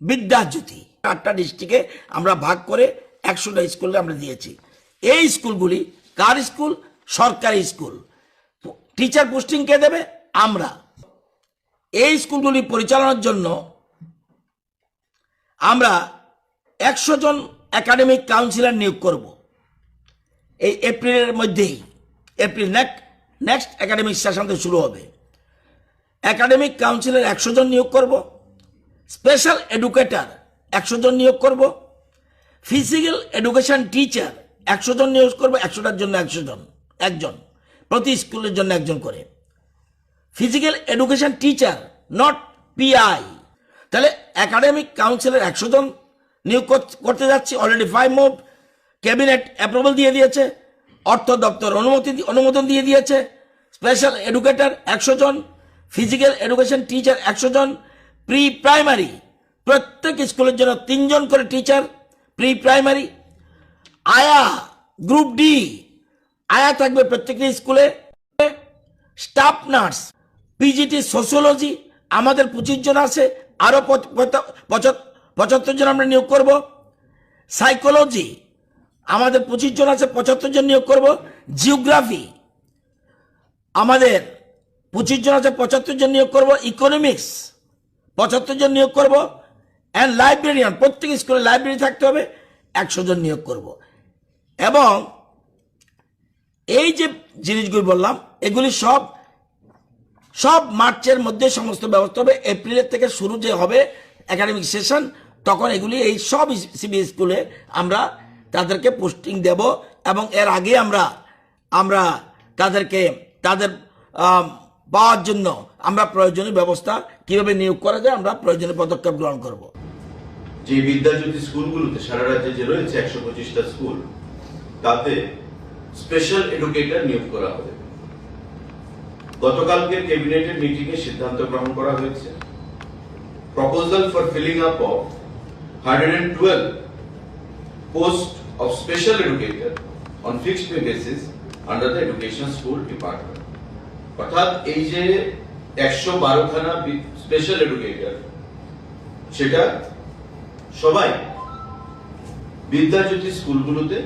বিদ্যাজ্যোতি 8টা ডিস্ট্রিক্টে আমরা ভাগ করে 100টা স্কুলে আমরা দিয়েছি। এই স্কুলগুলি কার স্কুল? সরকারি স্কুল। টিচার পোস্টিং কে দেবে? আমরা। এই স্কুলগুলি পরিচালনার জন্য আমরা 100 জন একাডেমিক কাউন্সিলর নিয়োগ করব এই এপ্রিলের মধ্যেই। এপ্রিল নেক্সট একাডেমিক সেশন থেকে শুরু হবে। একাডেমিক কাউন্সিলর 100 জন নিয়োগ করব, স্পেশাল এডুকেটর 100 জন নিয়োগ করব, ফিজিক্যাল এডুকেশন টিচার 100 জন নিয়োগ করব। 100টার জন্য 100 জন, একজন প্রতি স্কুলের জন্য একজন করে। Physical education teacher, not PI. তাহলে একাডেমিক কাউন্সিলর 100 জন নিয়োগ করতে যাচ্ছি। অলরেডি 5 মুভ, ক্যাবিনেট অ্যাপ্রুভাল দিয়ে দিয়েছে, অর্থ দপ্তর অনুমোদন দিয়ে দিয়েছে। স্পেশাল এডুকেটর 100 জন, ফিজিক্যাল এডুকেশন টিচার 100 জন, প্রি প্রাইমারি প্রত্যেক স্কুলের জন্য 3 জন করে টিচার প্রি প্রাইমারি। আয়া গ্রুপ ডি, আয়া থাকবে প্রত্যেকটি স্কুলে। স্টাফ নার্স, পিজিটি সোশিওলজি আমাদের 25 জন আছে, আরো 75 জন আমরা নিয়োগ করব। সাইকোলজি আমাদের 25 জন আছে, 75 জন নিয়োগ করব। জিওগ্রাফি আমাদের 25 জন আছে, 75 জন নিয়োগ করব। ইকোনমিক্স 75 জন নিয়োগ করব। অ্যান্ড লাইব্রেরিয়ান, প্রত্যেক স্কুলে লাইব্রেরি থাকতে হবে, 100 জন নিয়োগ করব। এবং এই যে জিনিসগুলি বললাম এগুলি সব মার্চের মধ্যে সমস্ত ব্যবস্থা হবে। এপ্রিলের থেকে শুরু যে হবে একাডেমিক সেশন, তখন এগুলি এই সব সিবি স্কুলে আমরা তাদেরকে পোস্টিং দেব। এবং এর আগে আমরা তাদেরকে তাদের পাওয়ার জন্য আমরা প্রয়োজনীয় ব্যবস্থা কিভাবে নিয়োগ করা যায় আমরা প্রয়োজনীয় পদক্ষেপ গ্রহণ করব। যে বিদ্যাজ্যোতি স্কুলগুলোতে সারা রাজ্যে যে রয়েছে 125টা স্কুল, তাতে স্পেশাল এডুকেটর নিয়োগ করা হবে। গতকালকে ক্যাবিনেটের মিটিংয়ে সিদ্ধান্ত গ্রহণ করা হয়েছে proposal for filling up of 112 post of special educator on fixed pay basis under the education school department. অর্থাৎ এই যে 112 খানা স্পেশাল এডুকেটর, সেটা সবাই বিদ্যাজ্যোতি স্কুলগুলোতে